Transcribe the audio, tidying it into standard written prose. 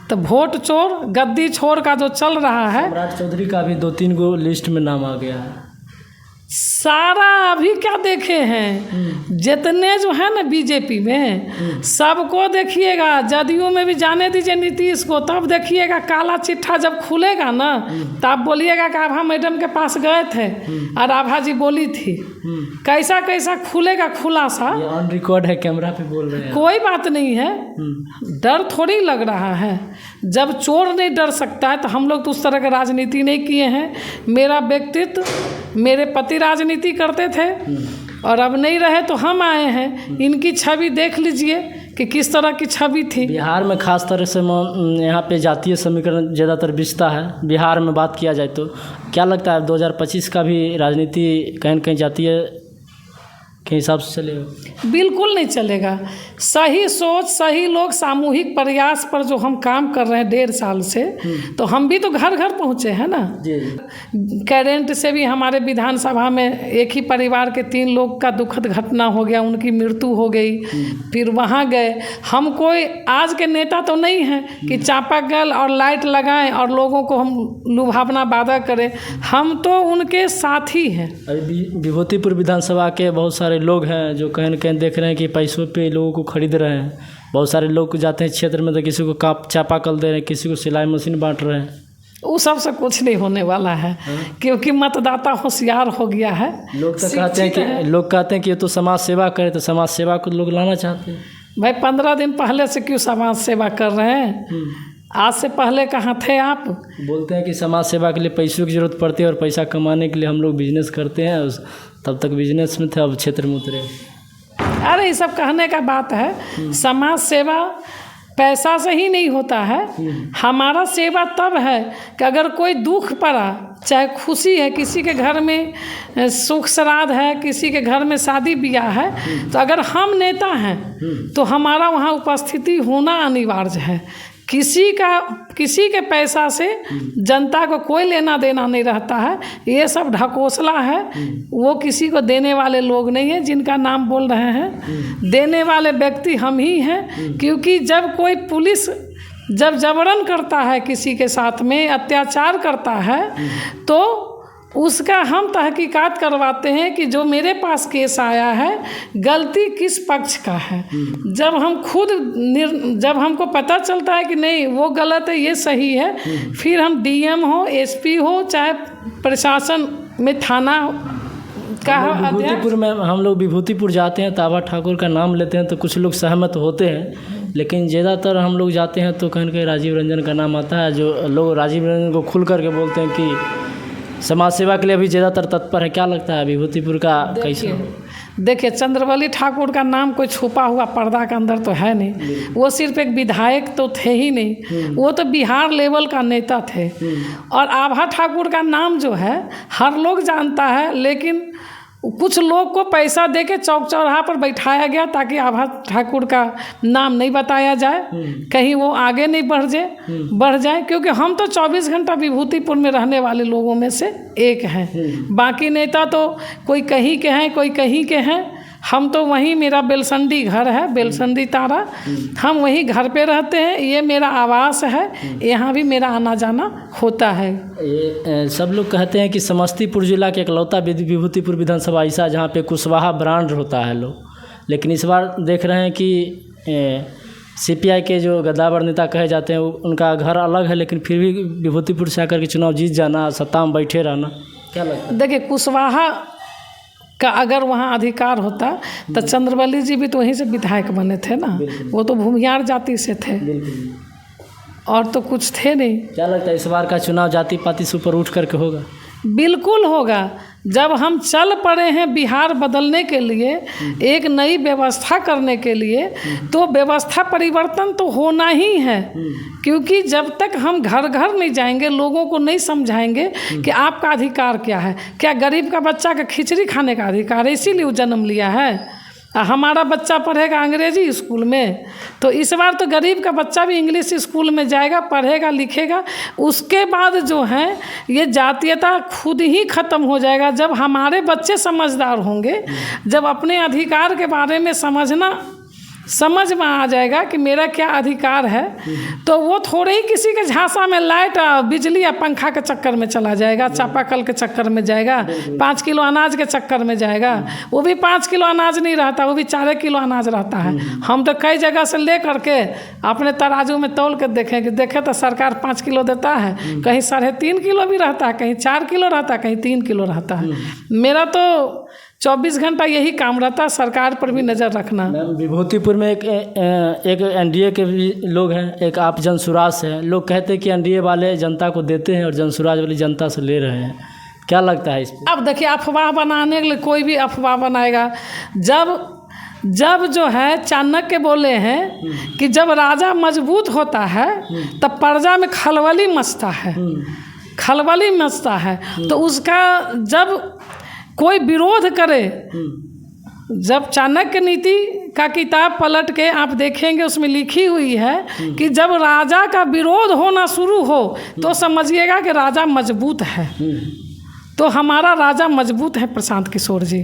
तो वोट चोर गद्दी छोर का जो चल रहा है, सम्राट चौधरी का भी 2-3 गो लिस्ट में नाम आ गया है। सारा अभी क्या देखे हैं जितने जो है ना बीजेपी में, सबको देखिएगा। जदयू में भी जाने दीजिए नीतीश को, तब देखिएगा काला चिट्ठा जब खुलेगा ना, तब बोलिएगा कि आभा मैडम के पास गए थे और आभा जी बोली थी। कैसा कैसा खुलेगा खुलासा, ये ऑन रिकॉर्ड है, कैमरा पे बोल रहे हैं। कोई बात नहीं है, डर थोड़ी लग रहा है। जब चोर नहीं डर सकता है तो हम लोग तो उस तरह का राजनीति नहीं किए हैं। मेरा व्यक्तित्व, मेरे पति राजनीति करते थे और अब नहीं रहे तो हम आए हैं। इनकी छवि देख लीजिए कि किस तरह की छवि थी। बिहार में खास तरह से यहाँ पे जातीय समीकरण ज़्यादातर बिछता है। बिहार में बात किया जाए तो क्या लगता है 2025 का भी राजनीति कहीं न कहीं जातीय के हिसाब से चलेगा? बिल्कुल नहीं चलेगा। सही सोच, सही लोग, सामूहिक प्रयास पर जो हम काम कर रहे हैं 1.5 साल से, तो हम भी तो घर घर पहुँचे हैं ना। जी। करेंट से भी हमारे विधानसभा में एक ही परिवार के 3 लोग का दुखद घटना हो गया, उनकी मृत्यु हो गई। फिर वहाँ गए। हम कोई आज के नेता तो नहीं हैं कि चापाकल और लाइट लगाएं और लोगों को हम लुभावना वादा करें। हम तो उनके साथी हैं। अभी विभूतिपुर विधानसभा के बहुत सारे लोग हैं जो कहीं न कहीं देख रहे हैं कि पैसों पे लोगों को खरीद रहे हैं। बहुत सारे लोग जाते हैं क्षेत्र में तो किसी को चापाकल दे रहे हैं, किसी को सिलाई मशीन बांट रहे हैं। वो सबसे कुछ नहीं होने वाला है, क्योंकि मतदाता होशियार हो गया है। लोग तो कहते हैं कि ये तो समाज सेवा करे, तो समाज सेवा को लोग लाना चाहते हैं। भाई 15 दिन पहले से क्यों समाज सेवा कर रहे हैं? आज से पहले कहाँ थे आप? बोलते हैं कि समाज सेवा के लिए पैसों की ज़रूरत पड़ती है और पैसा कमाने के लिए हम लोग बिजनेस करते हैं। तब तक बिजनेस में थे, अब क्षेत्र में उतरे। अरे ये सब कहने का बात है। समाज सेवा पैसा से ही नहीं होता है। हमारा सेवा तब है कि अगर कोई दुख पड़ा, चाहे खुशी है, किसी के घर में सुख श्राद्ध है, किसी के घर में शादी ब्याह है, तो अगर हम नेता हैं तो हमारा वहाँ उपस्थिति होना अनिवार्य है। किसी के पैसा से जनता को कोई लेना देना नहीं रहता है। ये सब ढकोसला है। वो किसी को देने वाले लोग नहीं हैं जिनका नाम बोल रहे हैं। देने वाले व्यक्ति हम ही हैं, क्योंकि जब कोई पुलिस जब जबरन करता है, किसी के साथ में अत्याचार करता है, तो उसका हम तहकीकात करवाते हैं कि जो मेरे पास केस आया है गलती किस पक्ष का है। जब हमको पता चलता है कि नहीं वो गलत है, ये सही है, फिर हम डीएम हो, एसपी हो, चाहे प्रशासन में थाना का विभूतिपुर में हम लोग विभूतिपुर जाते हैं तो आभा ठाकुर का नाम लेते हैं तो कुछ लोग सहमत होते हैं, लेकिन ज़्यादातर हम लोग जाते हैं तो कहीं न कहीं राजीव रंजन का नाम आता है। जो लोग राजीव रंजन को खुल करके बोलते हैं कि समाज सेवा के लिए अभी ज़्यादातर तत्पर है। क्या लगता है विभूतिपुर का कैसे? देखिए, चंद्रवली ठाकुर का नाम कोई छुपा हुआ पर्दा के अंदर तो है नहीं। वो सिर्फ एक विधायक तो थे ही नहीं, वो तो बिहार लेवल का नेता थे। और आभा ठाकुर का नाम जो है हर लोग जानता है, लेकिन कुछ लोग को पैसा देके चौक चौराहा पर बैठाया गया ताकि आभा ठाकुर का नाम नहीं बताया जाए, कहीं वो आगे नहीं बढ़ जाए। क्योंकि हम तो 24 घंटा विभूतिपुर में रहने वाले लोगों में से एक हैं। बाकी नेता तो कोई कहीं के हैं, कोई कहीं के हैं। हम तो वहीं, मेरा बेलसंडी घर है, बेलसंडी तारा, हम वहीं घर पे रहते हैं। ये मेरा आवास है, यहाँ भी मेरा आना जाना होता है। सब लोग कहते हैं कि समस्तीपुर जिला के इकलौता विभूतिपुर विधानसभा ऐसा जहाँ पे कुशवाहा ब्रांड होता है लोग, लेकिन इस बार देख रहे हैं कि सीपीआई के जो गद्दावर नेता कहे जाते हैं उनका घर अलग है, लेकिन फिर भी विभूतिपुर से आकर के चुनाव जीत जाना, सत्ता में बैठे रहना, क्या लगता है? देखिए, कुशवाहा का अगर वहाँ अधिकार होता तो चंद्रवली जी भी तो वहीं से विधायक बने थे ना। वो तो भूमियार जाति से थे और तो कुछ थे नहीं। क्या लगता है इस बार का चुनाव जाति पाति से ऊपर उठ करके होगा? बिल्कुल होगा। जब हम चल पड़े हैं बिहार बदलने के लिए, एक नई व्यवस्था करने के लिए, तो व्यवस्था परिवर्तन तो होना ही है। क्योंकि जब तक हम घर घर नहीं जाएंगे, लोगों को नहीं समझाएंगे कि आपका अधिकार क्या है। क्या गरीब का बच्चा का खिचड़ी खाने का अधिकार है? इसीलिए वो जन्म लिया है। हमारा बच्चा पढ़ेगा अंग्रेजी स्कूल में, तो इस बार तो गरीब का बच्चा भी इंग्लिश स्कूल में जाएगा, पढ़ेगा लिखेगा। उसके बाद जो है ये जातीयता खुद ही ख़त्म हो जाएगा। जब हमारे बच्चे समझदार होंगे, जब अपने अधिकार के बारे में समझना समझ में आ जाएगा कि मेरा क्या अधिकार है, तो वो थोड़े ही किसी के झांसा में लाइट बिजली या पंखा के चक्कर में चला जाएगा, चापाकल के चक्कर में जाएगा, 5 किलो अनाज के चक्कर में जाएगा। वो भी 5 किलो अनाज नहीं रहता, वो भी 4 किलो अनाज रहता है। हम तो कई जगह से ले करके अपने तराजू में तौल के देखे तो सरकार 5 किलो देता है, कहीं 3.5 किलो भी रहता है, कहीं 4 किलो रहता है, कहीं 3 किलो रहता है। मेरा तो 24 घंटा यही काम रहता है, सरकार पर भी नज़र रखना। विभूतिपुर में एक एनडीए के भी लोग हैं, एक आप जनसुराज से हैं। लोग कहते हैं कि एनडीए वाले जनता को देते हैं और जनसुराज वाली जनता से ले रहे हैं, क्या लगता है इस पर? अब देखिए, अफवाह बनाने के लिए कोई भी अफवाह बनाएगा। जब जो है चाणक्य बोले हैं कि जब राजा मजबूत होता है तब प्रजा में खलबली मचता है, खलबली मचता है। तो उसका जब कोई विरोध करे, जब चाणक्य नीति का किताब पलट के आप देखेंगे, उसमें लिखी हुई है कि जब राजा का विरोध होना शुरू हो तो समझिएगा कि राजा मजबूत है। तो हमारा राजा मजबूत है प्रशांत किशोर जी।